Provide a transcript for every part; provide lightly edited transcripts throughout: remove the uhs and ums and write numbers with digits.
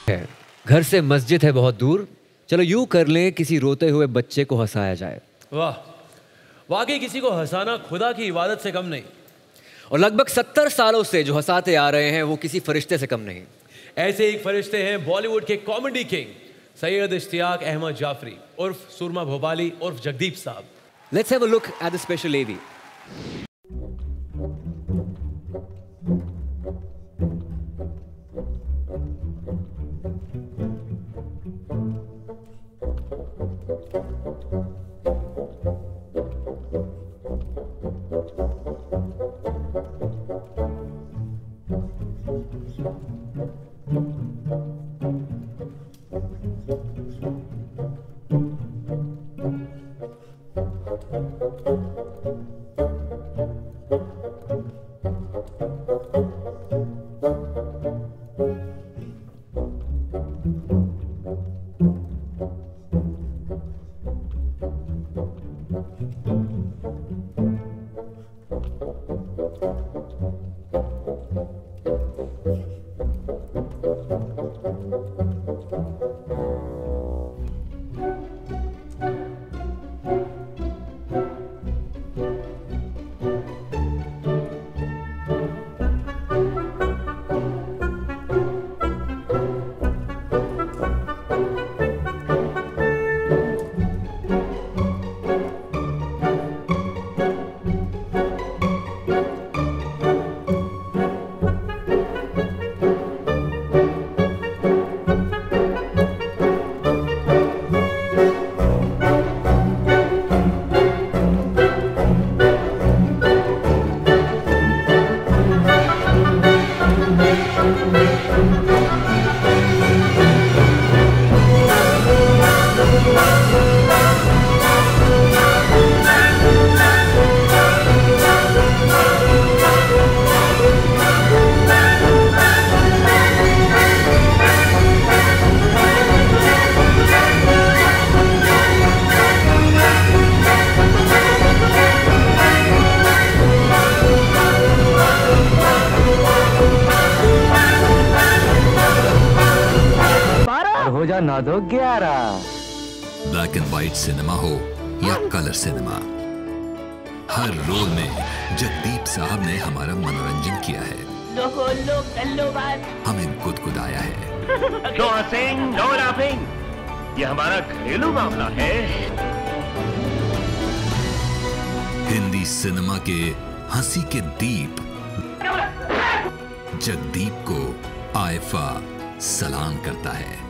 है, घर से मस्जिद है बहुत दूर, चलो यूं कर लें किसी रोते हुए बच्चे को हंसाया जाए। वाह, वाकई किसी को हंसाना खुदा की इबादत से कम नहीं। और लगभग 70 सालों से जो हंसाते आ रहे हैं वो किसी फरिश्ते से कम नहीं। ऐसे एक फरिश्ते हैं बॉलीवुड के कॉमेडी किंग सैयद इश्तियाक अहमद जाफरी उर्फ सुरमा भोपाली उर्फ जगदीप साहब। Let's have a look at the special AV. ना दो 11। ब्लैक एंड व्हाइट सिनेमा हो या कलर सिनेमा, हर रोल में जगदीप साहब ने हमारा मनोरंजन किया है। हमें गुदगुदाया है। नो हंसिंग, नो लाफिंग, ये हमारा घरेलू मामला है। हिंदी सिनेमा के हंसी के दीप जगदीप को आईफा सलाम करता है।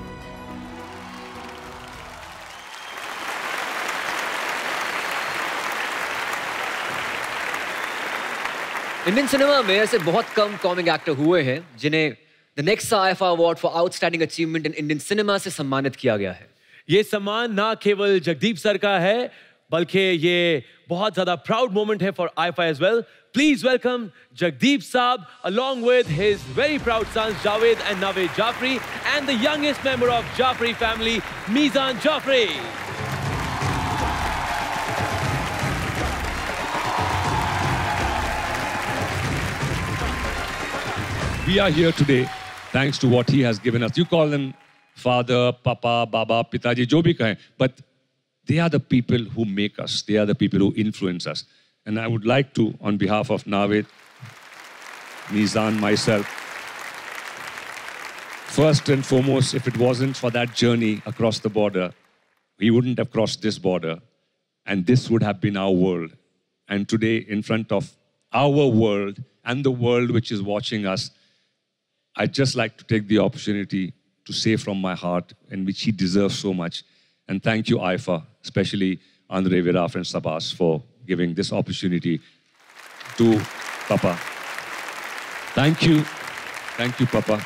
इंडियन सिनेमा में ऐसे बहुत कम कॉमिक एक्टर हुए हैं जिन्हें the next IIFA award for outstanding achievement in Indian cinema से सम्मानित किया गया है। ये सम्मान ना केवल जगदीप सर का है बल्कि ये बहुत ज्यादा प्राउड मोमेंट है for IIFA as well. Please welcome Jagdeep साहब along with his very proud sons Javed and Naveed Jafri and the youngest member of Jafri family, Mizan Jafri. We are here today thanks to what he has given us. You call them father, papa, baba, pitaji, jo bhi kahe, but they are the people who make us. They are the people who influence us. And I would like to, on behalf of Naveed, Mizan, myself, first and foremost, if it wasn't for that journey across the border, we wouldn't have crossed this border, and this would have been our world. And today, in front of our world and the world which is watching us, I'd just like to take the opportunity to say from my heart, and which he deserves so much, and thank you, IFA, especially Andre Viraf and Sabas, for giving this opportunity to Papa. Thank you, Papa.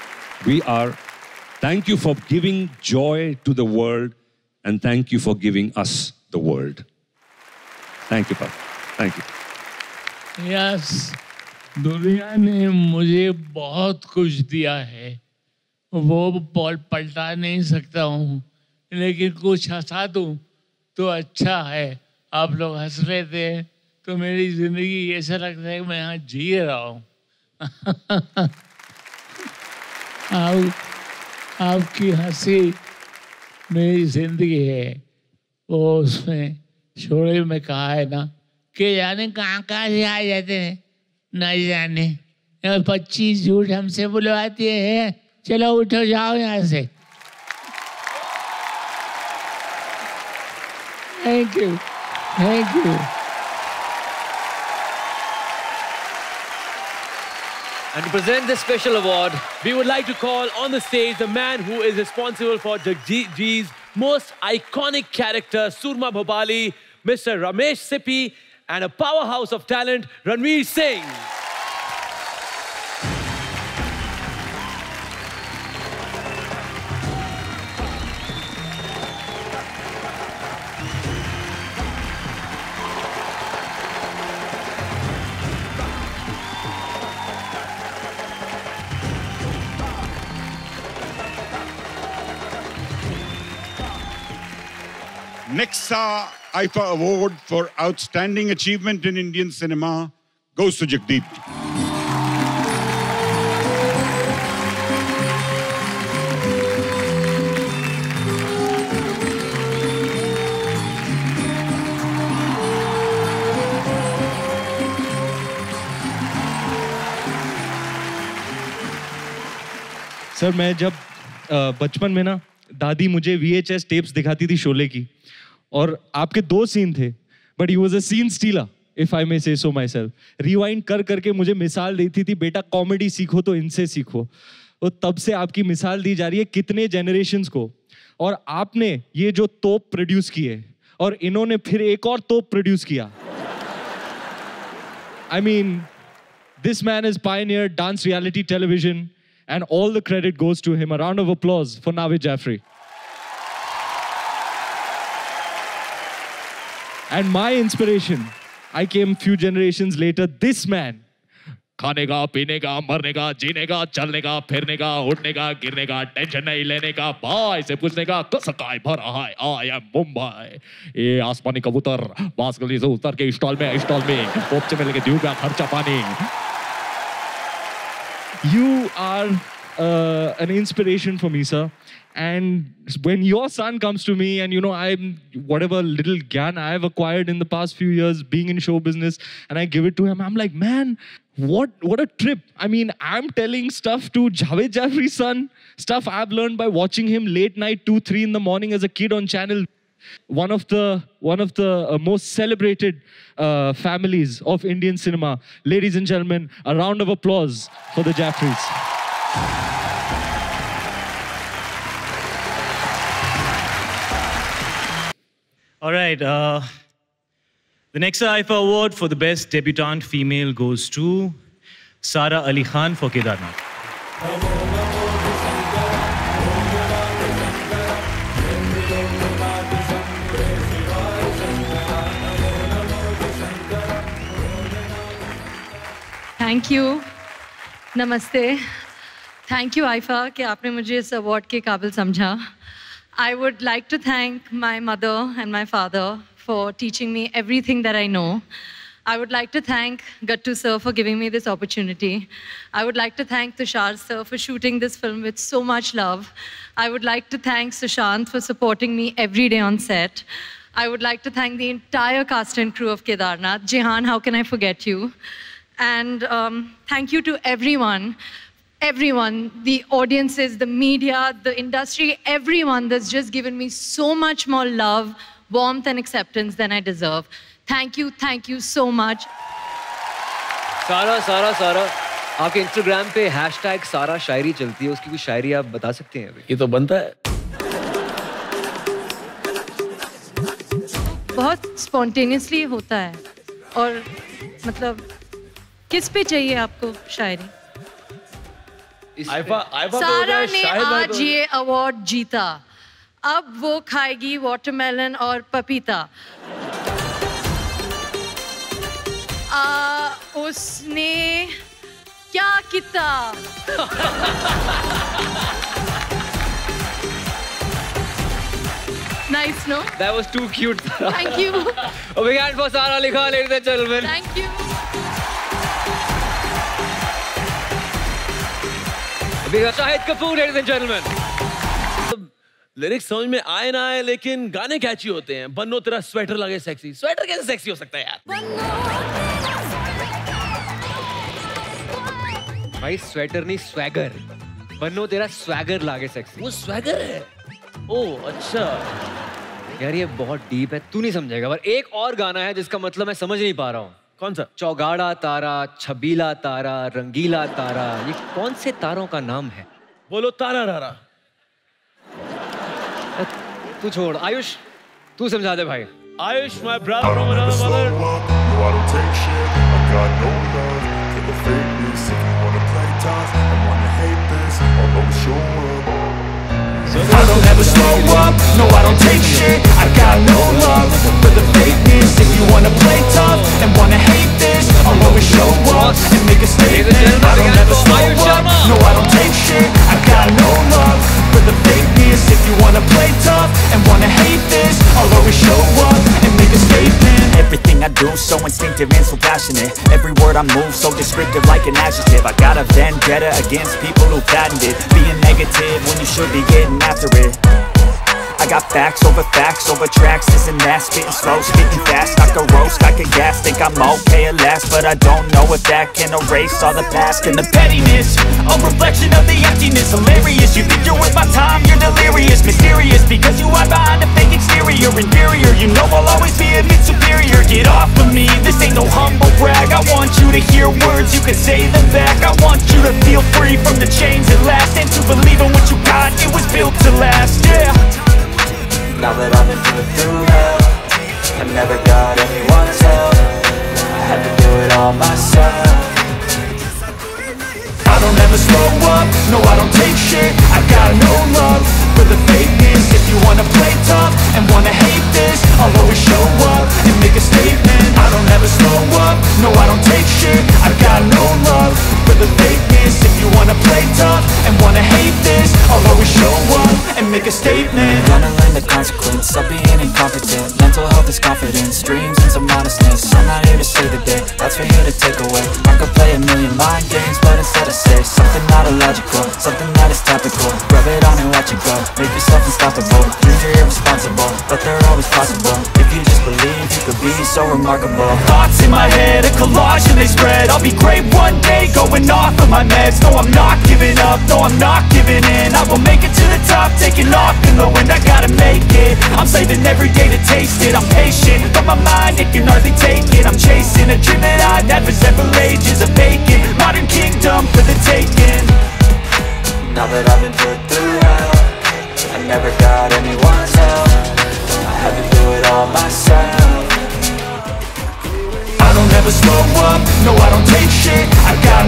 Thank you for giving joy to the world, and thank you for giving us the world. Thank you, Papa. Thank you. Yes. दुनिया ने मुझे बहुत कुछ दिया है, वो पलटा नहीं सकता हूँ, लेकिन कुछ हंसा दूँ तो अच्छा है। आप लोग हंस रहे थे तो मेरी जिंदगी ऐसा लगता है कि मैं यहाँ जी रहा हूँ। आपकी हंसी मेरी जिंदगी है। वो उसमें शोले में कहा है ना कि जाने कहाँ कहाँ से आ जाते हैं, नहीं जाने 25 झूठ हमसे बुलवाते हैं। चलो उठो जाओ यहाँ से। Thank you, thank you. And to present this special award, we would like to call on the stage the man who is responsible for Jagdeep's most iconic character, Surma Bhopali, Mr. Ramesh Sippy, and a powerhouse of talent, Ranveer Singh. Nexa IFA Award for Outstanding Achievement in Indian Cinema goes to Jagdeep. Sir मैं जब बचपन में ना दादी मुझे VHS tapes दिखाती थी शोले की, और आपके 2 सीन थे, but he was a scene stealer if I may say so my self. Rewind कर करके मुझे मिसाल देती थी, बेटा कॉमेडी सीखो तो इनसे सीखो। तो तब से आपकी मिसाल दी जा रही है कितने जनरेशन्स को, और आपने ये जो तोप प्रोड्यूस किए और इन्होंने फिर एक और तोप प्रोड्यूस किया। I mean this man is Pioneer dance reality television and all the credit goes to him. A round of applause for Navid Jaffrey. And my inspiration, I came few generations later, this man. खाने का, पीने का, मरने का, जीने का, चलने का, फिरने का, उठने का, गिरने का, टेंशन नहीं लेने का, भाई से पूछने का, कसकाय भर रहा है, I am Mumbai. ये आसमानी कबूतर, बास गली से उतर के स्टॉल में, पोपचे में लेके दूंगा खर्चा पानी। You are an inspiration for me, sir. And when your son comes to me, and you know, I'm whatever little gyan I've acquired in the past few years being in show business, and I give it to him, I'm like, man, what a trip. I mean, I'm telling stuff to Javed Jaffrey's son, stuff I've learned by watching him late night, 2-3 in the morning as a kid on channel. One of the most celebrated families of Indian cinema. Ladies and gentlemen, a round of applause for the Jaffreys. All right. The Nexa IFA Award for the Best Debutante Female goes to Sara Ali Khan for Kedarnath. Thank you, नमस्ते। Thank you IIFA कि आपने मुझे इस award के काबिल समझा। I would like to thank my mother and my father for teaching me everything that I know. I would like to thank Gattu sir for giving me this opportunity. I would like to thank Tushar sir for shooting this film with so much love. I would like to thank Sushant for supporting me every day on set. I would like to thank the entire cast and crew of Kedarnath. Jehan, how can I forget you? And thank you to everyone, the audiences, the media, the industry, everyone that's just given me so much more love, warmth and acceptance than I deserve. Thank you so much. सारा आपके Instagram पे hashtag सारा शायरी चलती है, उसकी कोई शायरी आप बता सकते हैं अभी? ये तो बनता है। बहुत spontaneously होता है, और मतलब किस पे चाहिए आपको शायरी? सारा ने आज ये अवार्ड जीता, अब वो खाएगी वाटरमेलन और पपीता। उसने क्या किया? Nice, no? That was too cute. Thank you. A big hand for Sara Ali Khan, ladies and gentlemen. Thank you. A big Shahid Kapoor, ladies and gentlemen. Lyrics समझ में आए ना आए लेकिन गाने कैची होते हैं। बन्नो तेरा स्वेटर लगे सेक्सी। स्वेटर कैसे सेक्सी हो सकता है यार? भाई स्वेटर नहीं स्वैगर। बन्नो तेरा स्वैगर लागे सेक्सी। वो स्वैगर है। ओह अच्छा यार ये बहुत डीप है, तू नहीं समझेगा। पर एक और गाना है जिसका मतलब मैं समझ नहीं पा रहा हूँ। कौन सा? चौगाड़ा तारा, छबीला तारा, रंगीला तारा, ये कौन से तारों का नाम है? बोलो तारा रारा। तू छोड़, आयुष तू समझा दे भाई। Ayush my brother from another mother. No, I don't take shit. I got no love for the fakeness. If you wanna play tough and wanna hate this, I'll always show up. I don't ever slow up. No, I don't take shit. I got no love for the fakeness. If you wanna play tough and wanna hate this, I'll always show up and make a statement. I don't ever slow up. No, I don't take shit. I got no love for the fakeness. If you wanna play tough and wanna hate this, I'll always show up and make a statement. Everything I do so instinctive and so passionate. Every word I move so descriptive like an adjective. I got a vendetta against people who patented being negative when you should be getting after it. I got facts over tracks, this and that. Spitting slow, spitting fast, I could roast, I could gas. Think I'm okay at last, but I don't know if that can erase all the past. And the pettiness, a reflection of the emptiness. Hilarious, you think you're worth my time, you're delirious. Mysterious, because you hide behind a fake exterior. Inferior, you know I'll always be a bit superior. Get off of me, this ain't no humble brag. I want you to hear words, you can say them back. I want you to feel free from the chains at last, and to believe in what you got, it was built to last, yeah. Now that I've been put through hell, I never got anyone's help. I had to do it all myself. I don't ever slow up, no I don't take shit. I got no love for the fakeness. If you wanna play tough and wanna hate this, I'll always show up and make a statement. I don't ever slow up, no I don't take shit. I got no love for the fakeness. If you wanna play tough and wanna hate this, I'll always show up and make a statement. Gonna learn the consequence of being incompetent. Mental health is confidence, dreams and some modestness. I'm not here to save the day, that's for you to take away. I could play a million mind games, but instead I say something not illogical, something that is topical. Rub it on and watch it go, make yourself unstoppable. Dreams are irresponsible, but they're always possible. If you just believe, you could be so remarkable. Thoughts in my head, a collage and they spread. I'll be great one day, going off of my meds. No, I'm not giving up, no, I'm not giving in. I will make it to the top, taking off in the wind. I gotta make it, I'm saving every day to taste it. I'm patient, but my mind, it can hardly take it. I'm chasing a dream that I've had for several ages. A vacant, modern kingdom for the taking. Now that I've been put through hell, I never got anyone's help. I had to do it all myself. I don't ever slow up, no I don't take shit. I got